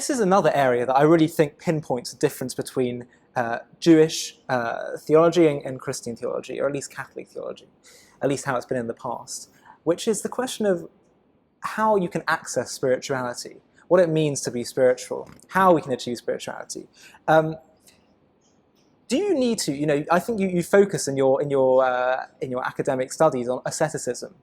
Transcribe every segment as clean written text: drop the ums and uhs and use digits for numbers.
this is another area that I really think pinpoints the difference between Jewish theology and Christian theology, or at least Catholic theology, at least how it's been in the past, which is the question of how you can access spirituality, what it means to be spiritual, how we can achieve spirituality. Do you need to? I think you focus in your academic studies on asceticism,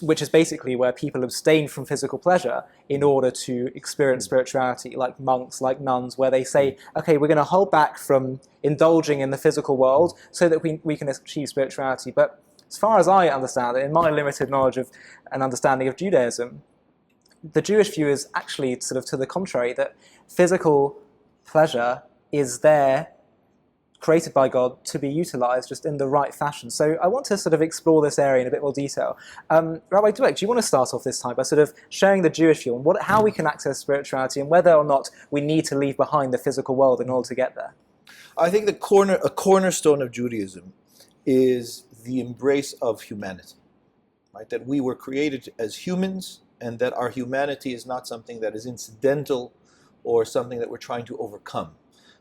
which is basically where people abstain from physical pleasure in order to experience spirituality, like monks, like nuns, where they say, okay, we're going to hold back from indulging in the physical world so that we can achieve spirituality. But as far as I understand it, in my limited knowledge of and understanding of Judaism, the Jewish view is actually sort of to the contrary, that physical pleasure is there, created by God, to be utilized just in the right fashion. So I want to sort of explore this area in a bit more detail. Rabbi Dweck, do you want to start off this time by sort of sharing the Jewish view on how we can access spirituality and whether or not we need to leave behind the physical world in order to get there? I think a cornerstone of Judaism is the embrace of humanity, right? That we were created as humans, and that our humanity is not something that is incidental or something that we're trying to overcome.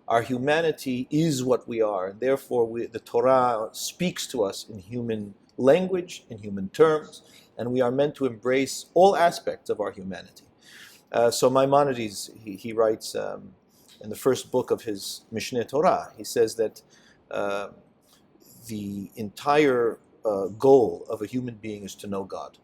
Our humanity is what we are, and therefore the Torah speaks to us in human language, in human terms, and we are meant to embrace all aspects of our humanity. So Maimonides, he writes in the first book of his Mishneh Torah, he says that the entire goal of a human being is to know God.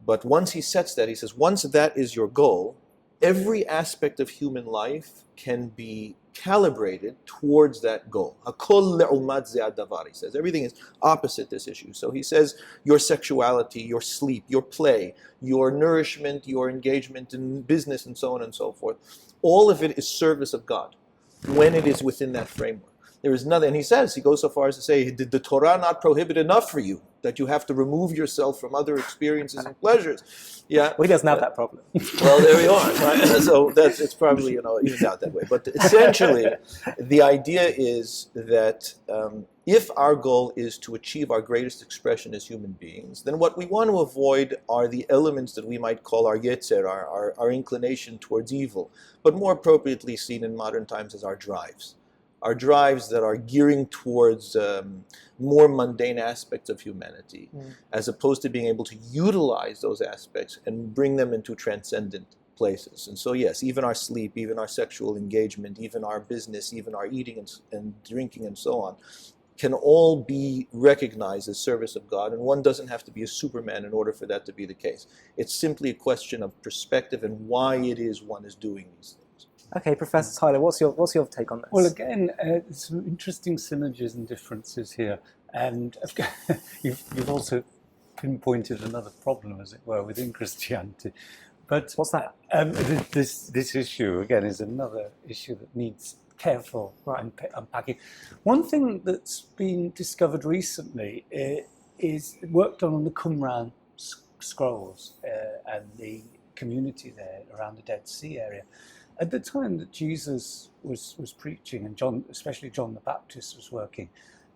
But once he sets that, he says, once that is your goal, every aspect of human life can be calibrated towards that goal. Hakol le'umad ze adavar, he says. Everything is opposite this issue. So he says your sexuality, your sleep, your play, your nourishment, your engagement in business, and so on and so forth, all of it is service of God when it is within that framework. There is nothing, and he goes so far as to say, did the Torah not prohibit enough for you that you have to remove yourself from other experiences and pleasures? Yeah. Well, he doesn't have that problem. Well, there we are. Right? So it's probably, evened out that way. But essentially, the idea is that if our goal is to achieve our greatest expression as human beings, then what we want to avoid are the elements that we might call our yetzer, our inclination towards evil, but more appropriately seen in modern times as our drives. Our drives that are gearing towards more mundane aspects of humanity, as opposed to being able to utilize those aspects and bring them into transcendent places. And so yes, even our sleep, even our sexual engagement, even our business, even our eating and drinking and so on, can all be recognized as service of God, and one doesn't have to be a Superman in order for that to be the case. It's simply a question of perspective and why it is one is doing these things. Okay, Professor Tyler, what's your take on this? Well, again, some interesting synergies and differences here, and you've also pinpointed another problem, as it were, within Christianity. But what's that? This issue again is another issue that needs careful unpacking. One thing that's been discovered recently is work done on the Qumran Scrolls and the community there around the Dead Sea area. At the time that Jesus was preaching, and John, especially John the Baptist, was working,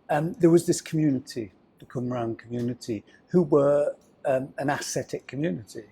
there was this community, the Qumran community, who were an ascetic community.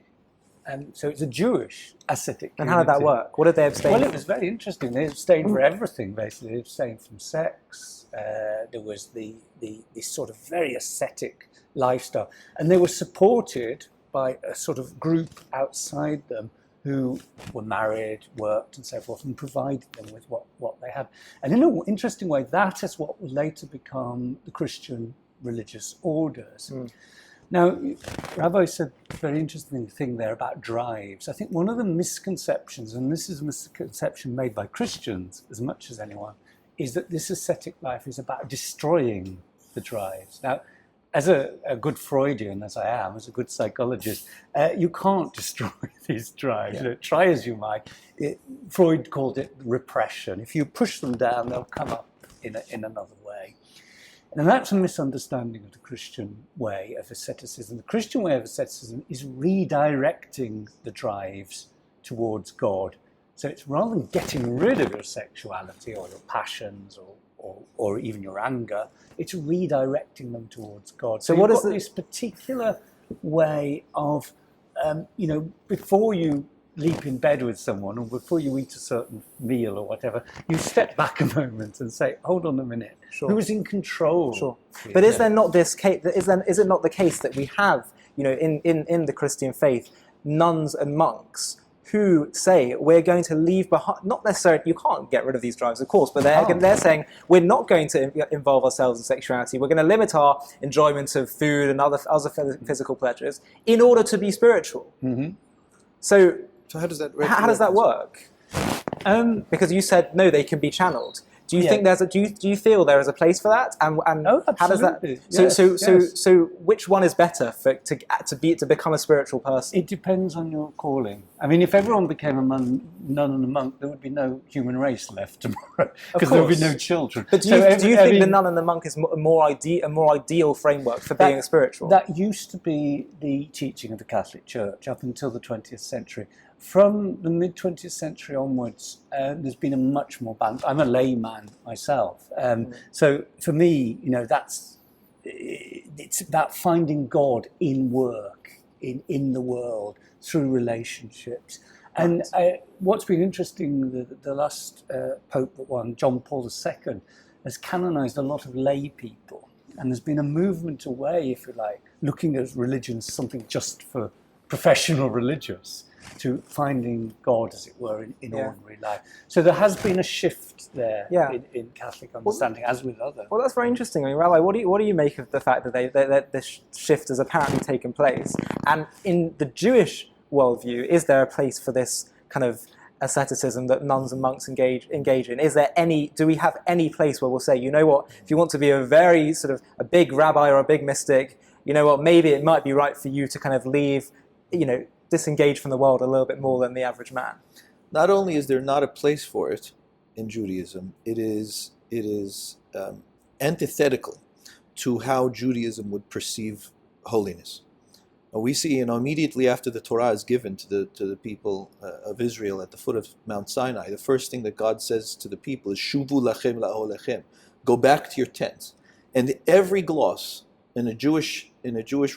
And so it's a Jewish ascetic community. And how did that work? What did they abstain from? Well, it was very interesting. They abstained for everything, basically. They abstained from sex. There was this sort of very ascetic lifestyle. And they were supported by a sort of group outside them who were married, worked, and so forth, and provided them with what they had. And in an interesting way, that is what will later become the Christian religious orders. Now, Rabbi said a very interesting thing there about drives. I think one of the misconceptions, and this is a misconception made by Christians as much as anyone, is that this ascetic life is about destroying the drives. Now, as a good Freudian, as I am, as a good psychologist, you can't destroy these drives. Yeah. Try as you might. Freud called it repression. If you push them down, they'll come up in another way. And that's a misunderstanding of the Christian way of asceticism. The Christian way of asceticism is redirecting the drives towards God. So it's rather than getting rid of your sexuality or your passions or even your anger, it's redirecting them towards God. So what is this particular way of, before you leap in bed with someone, or before you eat a certain meal or whatever, you step back a moment and say, hold on a minute, Sure. who's in control? Sure. here? But is there not this case? Is it not the case that we have, in the Christian faith, nuns and monks who say we're going to leave behind? Not necessarily, you can't get rid of these drives, of course, but they're saying we're not going to involve ourselves in sexuality. We're going to limit our enjoyment of food and other physical pleasures in order to be spiritual. Mm-hmm. So how does that how does that work? Because you said no, they can be channeled. Do you think do you feel there is a place for that? And how does that? So which one is better to become a spiritual person? It depends on your calling. I mean, if everyone became a nun and a monk, there would be no human race left tomorrow because there would be no children. But do you think the nun and the monk is a more ideal framework for being spiritual? That used to be the teaching of the Catholic Church up until the 20th century. From the mid-20th century onwards, there's been a much more balance. I'm a layman myself. So for me, it's about finding God in work, in the world, through relationships. And what's been interesting, the last Pope that won, John Paul II, has canonized a lot of lay people. And there's been a movement away, if you like, looking at religion as something just for professional religious, to finding God, as it were, in ordinary life. So there has been a shift there in Catholic understanding, as with other. Well, that's very interesting. I mean, Rabbi, what do you make of the fact that this shift has apparently taken place? And in the Jewish worldview, is there a place for this kind of asceticism that nuns and monks engage in? Do we have any place where we'll say, you know what, if you want to be a very sort of a big rabbi or a big mystic, you know what, maybe it might be right for you to kind of leave, disengage from the world a little bit more than the average man? Not only is there not a place for it in Judaism, it is antithetical to how Judaism would perceive holiness. We see, immediately after the Torah is given to the people of Israel at the foot of Mount Sinai, the first thing that God says to the people is "Shuvu lachem la'olechem," go back to your tents. And every gloss in a Jewish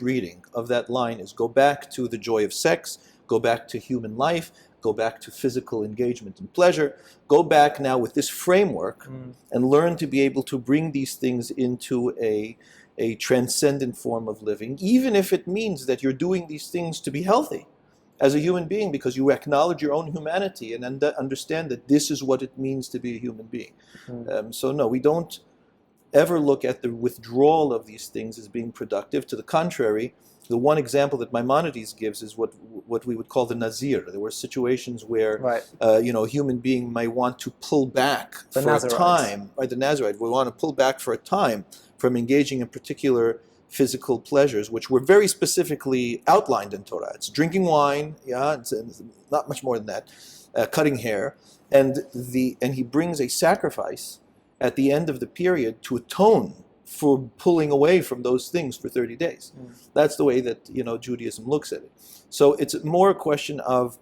reading of that line is go back to the joy of sex, go back to human life, go back to physical engagement and pleasure, go back now with this framework and learn to be able to bring these things into a transcendent form of living, even if it means that you're doing these things to be healthy as a human being, because you acknowledge your own humanity and understand that this is what it means to be a human being. So no, we don't ever look at the withdrawal of these things as being productive. To the contrary, the one example that Maimonides gives is what we would call the Nazir. There were situations where a human being may want to pull back for a time, right? The Nazirite would want to pull back for a time from engaging in particular physical pleasures, which were very specifically outlined in Torah. It's drinking wine, it's not much more than that, cutting hair, and he brings a sacrifice at the end of the period to atone for pulling away from those things for 30 days. That's the way that Judaism looks at it. So it's more a question of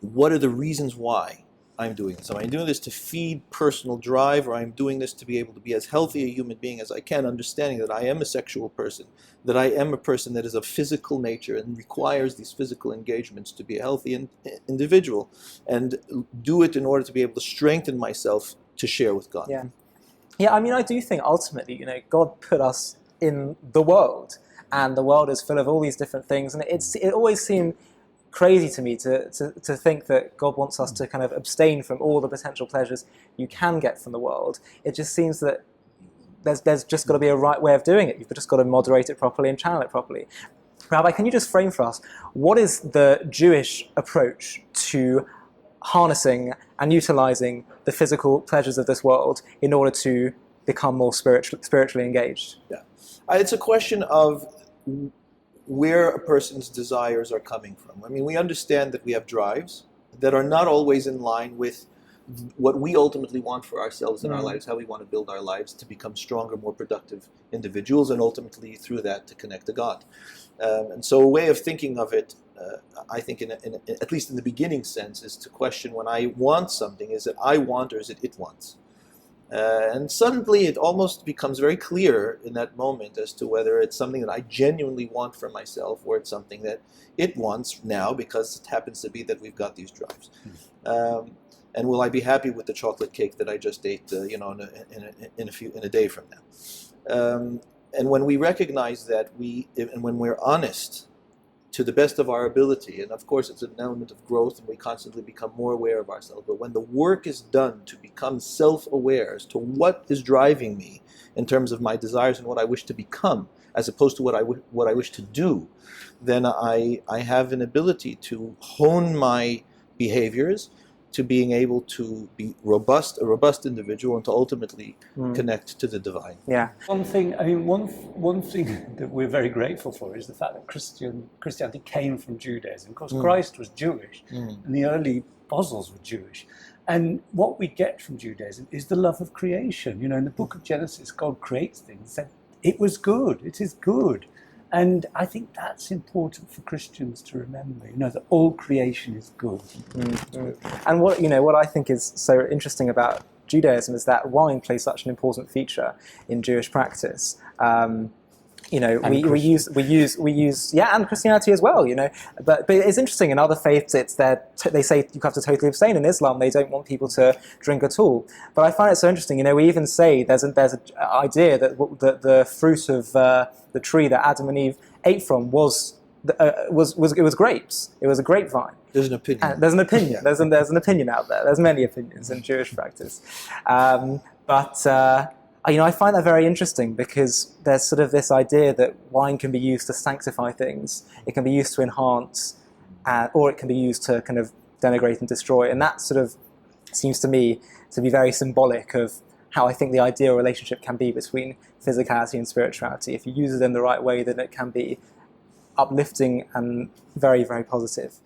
what are the reasons why I'm doing this. Am I doing this to feed personal drive, or I'm doing this to be able to be as healthy a human being as I can, understanding that I am a sexual person, that I am a person that is of physical nature and requires these physical engagements to be a healthy individual, and do it in order to be able to strengthen myself to share with God. Yeah. I mean, I do think ultimately, God put us in the world, and the world is full of all these different things, and it always seemed crazy to me to think that God wants us to kind of abstain from all the potential pleasures you can get from the world. It just seems that there's just got to be a right way of doing it. You've just got to moderate it properly and channel it properly. Rabbi, can you just frame for us, what is the Jewish approach to harnessing and utilizing the physical pleasures of this world in order to become more spiritually engaged? It's a question of where a person's desires are coming from. I mean, we understand that we have drives that are not always in line with what we ultimately want for ourselves in our lives, how we want to build our lives to become stronger, more productive individuals, and ultimately through that to connect to God. And so a way of thinking of it, I think at least in the beginning sense, is to question when I want something, is it I want or is it wants? And suddenly it almost becomes very clear in that moment as to whether it's something that I genuinely want for myself or it's something that it wants now because it happens to be that we've got these drives. And will I be happy with the chocolate cake that I just ate, in a day from now? And when we recognize that and when we're honest to the best of our ability, and of course it's an element of growth and we constantly become more aware of ourselves, but when the work is done to become self-aware as to what is driving me in terms of my desires and what I wish to become, as opposed to what I wish to do, then I have an ability to hone my behaviors to being able to be a robust individual, and to ultimately connect to the divine. Yeah. One thing that we're very grateful for is the fact that Christianity came from Judaism. Of course, Christ was Jewish, and the early apostles were Jewish. And what we get from Judaism is the love of creation. You know, in the book of Genesis, God creates things, and it was good. It is good. And I think that's important for Christians to remember, you know, that all creation is good. And what I think is so interesting about Judaism is that wine plays such an important feature in Jewish practice. We use and Christianity as well, you know. But it's interesting, in other faiths it's that they say you have to totally abstain. In Islam they don't want people to drink at all. But I find it so interesting, you know, we even say there's an idea that the fruit of the tree that Adam and Eve ate from was grapes. It was a grapevine. There's an opinion. There's an opinion. There's an opinion out there. There's many opinions in Jewish practice, I find that very interesting because there's sort of this idea that wine can be used to sanctify things. It can be used to enhance, or it can be used to kind of denigrate and destroy. And that sort of seems to me to be very symbolic of how I think the ideal relationship can be between physicality and spirituality. If you use it in the right way, then it can be uplifting and very, very positive.